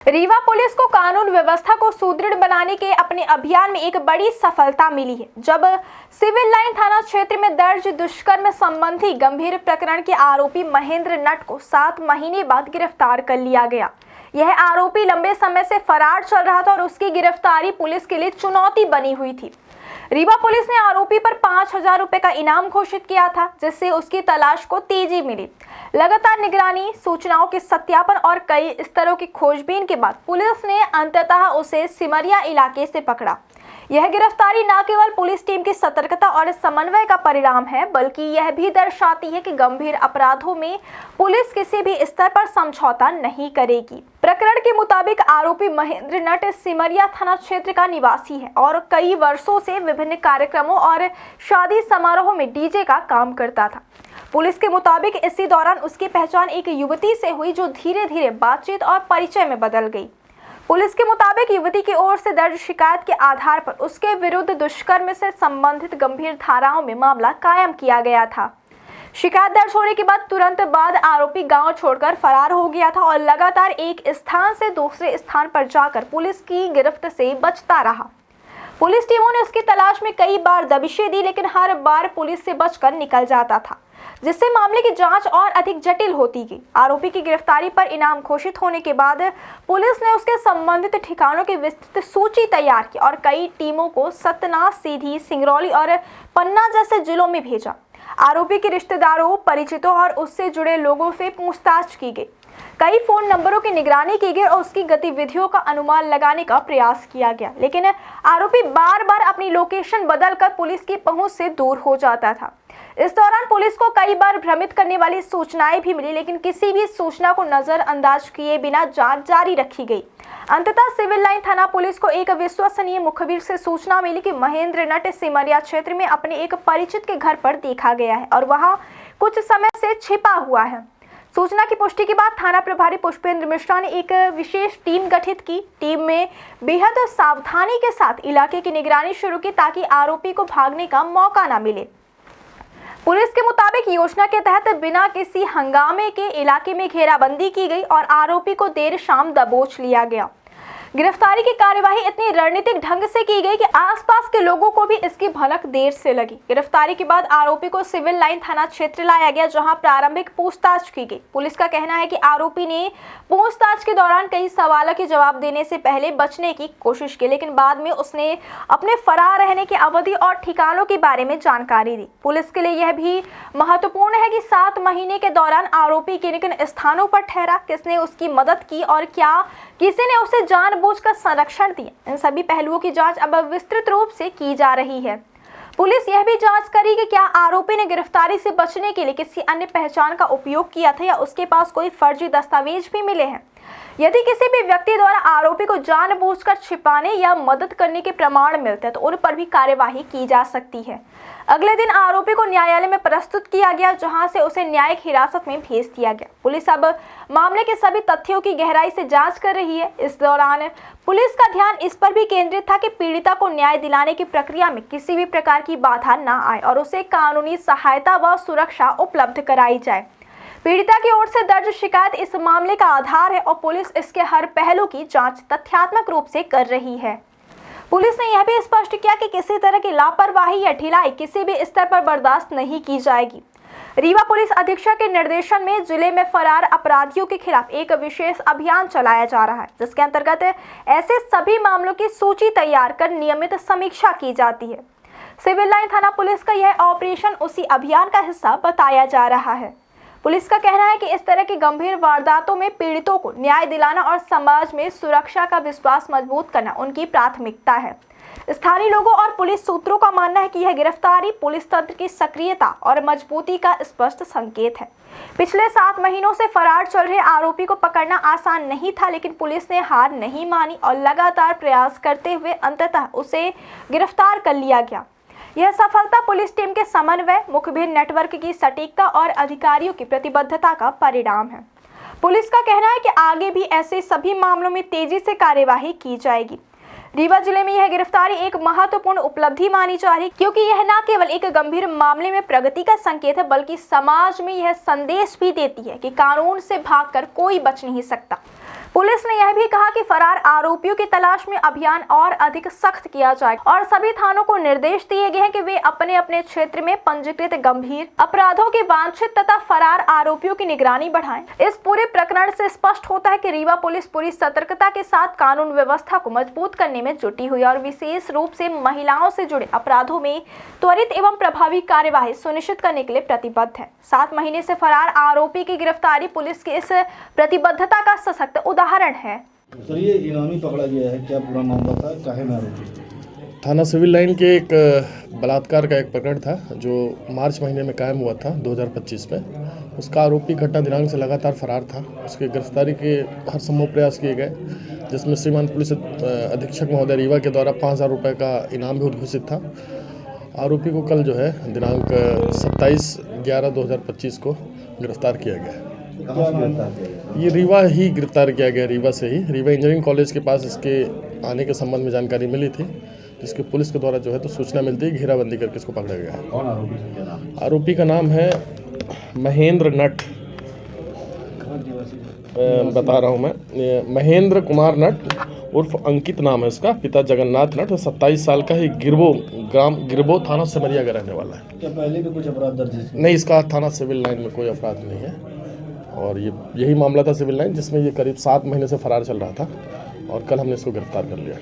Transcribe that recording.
Rewa police को कानून व्यवस्था को सुदृढ़ बनाने के अपने अभियान में एक बड़ी सफलता मिली है, जब सिविल लाइन थाना क्षेत्र में दर्ज दुष्कर्म संबंधी गंभीर प्रकरण के आरोपी महेंद्र नट को 7 महीने बाद गिरफ्तार कर लिया गया। यह आरोपी लंबे समय से फरार चल रहा था और उसकी गिरफ्तारी पुलिस के लिए चुनौती बनी हुई थी। रीवा पुलिस ने आरोपी पर 5,000 रुपए का इनाम घोषित किया था, जिससे उसकी तलाश को तेजी मिली। लगातार निगरानी, सूचनाओं के सत्यापन और कई स्तरों की खोजबीन के बाद पुलिस ने अंततः उसे सिमरिया इलाके से पकड़ा। यह गिरफ्तारी न केवल पुलिस टीम की सतर्कता और समन्वय का परिणाम है, बल्कि यह भी दर्शाती है कि गंभीर अपराधों में पुलिस किसी भी स्तर पर समझौता नहीं करेगी। प्रकरण के मुताबिक आरोपी महेंद्र नट सिमरिया थाना क्षेत्र का निवासी है और कई वर्षों से विभिन्न कार्यक्रमों और शादी समारोहों में डीजे का काम करता था। पुलिस के मुताबिक इसी दौरान उसकी पहचान एक युवती से हुई, जो धीरे धीरे बातचीत और परिचय में बदल गई। पुलिस के मुताबिक युवती की ओर से दर्ज शिकायत के आधार पर उसके विरुद्ध दुष्कर्म से संबंधित गंभीर धाराओं में मामला कायम किया गया था। शिकायत दर्ज होने के बाद तुरंत बाद आरोपी गांव छोड़कर फरार हो गया था और लगातार एक स्थान से दूसरे स्थान पर जाकर पुलिस की गिरफ्त से बचता रहा। पुलिस टीमों ने उसकी तलाश में कई बार दबिशें दी, लेकिन हर बार पुलिस से बचकर निकल जाता था, जिससे मामले की जांच और अधिक जटिल होती गई। आरोपी की गिरफ्तारी पर इनाम घोषित होने के बाद पुलिस ने उसके संबंधित ठिकानों की विस्तृत सूची तैयार की और कई टीमों को सतना, सीधी, सिंगरौली और पन्ना जैसे जिलों में भेजा। आरोपी के रिश्तेदारों, परिचितों और उससे जुड़े लोगों से पूछताछ की गई। कई फोन नंबरों की निगरानी की गई और उसकी गतिविधियों का अनुमान लगाने का प्रयास किया गया, लेकिन आरोपी बार बार अपनी लोकेशन बदलकर पुलिस की पहुंच से दूर हो जाता था। इस दौरान पुलिस को कई बार भ्रमित करने वाली सूचनाएं भी मिली, लेकिन किसी भी सूचना को नजरअंदाज किए बिना जांच जारी रखी गई। अंततः सिविल लाइन थाना पुलिस को एक विश्वसनीय मुखबिर से सूचना मिली कि महेंद्र नट सिमरिया क्षेत्र में अपने एक परिचित के घर पर देखा गया है और वहां कुछ समय से छिपा हुआ है। सूचना की पुष्टि के बाद थाना प्रभारी पुष्पेंद्र मिश्रा ने एक विशेष टीम गठित की। टीम में बेहद सावधानी के साथ इलाके की निगरानी शुरू की, ताकि आरोपी को भागने का मौका न मिले। पुलिस के मुताबिक योजना के तहत बिना किसी हंगामे के इलाके में घेराबंदी की गई और आरोपी को देर शाम दबोच लिया गया। गिरफ्तारी की कार्यवाही इतनी रणनीतिक ढंग से की गई कि आसपास के लोगों को भी इसकी भनक देर से लगी। गिरफ्तारी के बाद आरोपी को सिविल लाइन थाना क्षेत्र लाया गया, जहां प्रारंभिक पूछताछ की गई। पुलिस का कहना है कि आरोपी ने पूछताछ के दौरान कई सवालों के जवाब देने से पहले बचने की कोशिश की, लेकिन बाद में उसने अपने फरार रहने की अवधि और ठिकानों के बारे में जानकारी दी। पुलिस के लिए यह भी महत्वपूर्ण है कि 7 महीने के दौरान आरोपी किन किन स्थानों पर ठहरा, किसने उसकी मदद की और क्या किसी ने उसे जानबूझकर संरक्षण दिया। इन सभी पहलुओं की जांच अब विस्तृत रूप से की जा रही है। पुलिस यह भी जांच करी कि क्या आरोपी ने गिरफ्तारी से बचने के लिए किसी अन्य पहचान का उपयोग किया था या उसके पास कोई फर्जी दस्तावेज भी मिले हैं। यदि किसी भी व्यक्ति द्वारा आरोपी को जानबूझकर छिपाने या मदद करने के प्रमाण मिलते हैं तो उन पर भी कार्यवाही की जा सकती है। अगले दिन आरोपी को न्यायालय में प्रस्तुत किया गया, जहां से उसे न्यायिक हिरासत में भेज दिया गया। पुलिस अब मामले के सभी तथ्यों की गहराई से जांच कर रही है। इस दौरान पुलिस का ध्यान इस पर भी केंद्रित था कि पीड़िता को न्याय दिलाने की प्रक्रिया में किसी भी प्रकार की बाधा न आए और उसे कानूनी सहायता व सुरक्षा उपलब्ध कराई जाए। पीड़िता की ओर से दर्ज शिकायत इस मामले का आधार है और पुलिस इसके हर पहलू की जांच तथ्यात्मक रूप से कर रही है। पुलिस ने यह भी स्पष्ट किया कि किसी तरह की लापरवाही या ढिलाई किसी भी स्तर पर बर्दाश्त नहीं की जाएगी। रीवा पुलिस अधीक्षक के निर्देशन में जिले में फरार अपराधियों के खिलाफ एक विशेष अभियान चलाया जा रहा है, जिसके अंतर्गत ऐसे सभी मामलों की सूची तैयार कर नियमित समीक्षा की जाती है। सिविल लाइन थाना पुलिस का यह ऑपरेशन उसी अभियान का हिस्सा बताया जा रहा है। पुलिस का कहना है कि इस तरह की गंभीर वारदातों में पीड़ितों को न्याय दिलाना और समाज में सुरक्षा का विश्वास मजबूत करना उनकी प्राथमिकता है। स्थानीय लोगों और पुलिस सूत्रों का मानना है कि यह गिरफ्तारी पुलिस तंत्र की सक्रियता और मजबूती का स्पष्ट संकेत है। पिछले 7 महीनों से फरार चल रहे आरोपी को पकड़ना आसान नहीं था, लेकिन पुलिस ने हार नहीं मानी और लगातार प्रयास करते हुए अंततः उसे गिरफ्तार कर लिया गया। यह सफलता पुलिस टीम के समन्वय, मुखबिर नेटवर्क की सटीकता और अधिकारियों की प्रतिबद्धता का परिणाम है। पुलिस का कहना है कि आगे भी ऐसे सभी मामलों में तेजी से कार्यवाही की जाएगी। रीवा जिले में यह गिरफ्तारी एक महत्वपूर्ण उपलब्धि मानी जा रही, क्योंकि यह न केवल एक गंभीर मामले में प्रगति का संकेत है, बल्कि समाज में यह संदेश भी देती है कि कानून से भागकर कोई बच नहीं सकता। पुलिस ने यह भी कहा कि फरार आरोपियों की तलाश में अभियान और अधिक सख्त किया जाए और सभी थानों को निर्देश दिए गए हैं कि वे अपने अपने क्षेत्र में पंजीकृत गंभीर अपराधों के वांछित तथा फरार आरोपियों की निगरानी बढ़ाएं। इस पूरे प्रकरण से स्पष्ट होता है कि रीवा पुलिस पूरी सतर्कता के साथ कानून व्यवस्था को मजबूत करने में जुटी हुई है और विशेष रूप से महिलाओं से जुड़े अपराधों में त्वरित एवं प्रभावी कार्यवाही सुनिश्चित करने के लिए प्रतिबद्ध है। 7 महीने से फरार आरोपी की गिरफ्तारी पुलिस की इस प्रतिबद्धता का सशक्त उदाहरण है। सर, ये इनामी पकड़ा गया है, क्या पूरा मामला था, काहे में आरोपी? थाना सिविल लाइन के एक बलात्कार का एक प्रकरण था जो मार्च महीने में कायम हुआ था 2025 में। उसका आरोपी घटना दिनांक से लगातार फरार था। उसके गिरफ्तारी के हर संभव प्रयास किए गए, जिसमें श्रीमान पुलिस अधीक्षक महोदय रीवा के द्वारा 5,000 रुपये का इनाम भी उद्घोषित था। आरोपी को कल जो है दिनांक 27/11/2025 को गिरफ्तार किया गया। ये रीवा ही गिरफ्तार किया गया, रीवा से ही। रीवा इंजीनियरिंग कॉलेज के पास इसके आने के संबंध में जानकारी मिली थी, जिसके पुलिस के द्वारा जो है तो सूचना मिलती है, घेराबंदी करके इसको पकड़ा गया है। कौन आरोपी है, क्या नाम? आरोपी का नाम है महेंद्र नट, बता रहा हूँ मैं, महेंद्र कुमार नट उर्फ अंकित नाम है इसका। पिता जगन्नाथ नट, 27 साल का ही गिरबो थाना सिमरिया का रहने वाला है। क्या पहले भी कुछ अपराध दर्ज है? नहीं, इसका थाना सिविल लाइन में कोई अपराध नहीं है और यही मामला था सिविल लाइन, जिसमें ये करीब 7 महीने से फरार चल रहा था और कल हमने इसको गिरफ्तार कर लिया।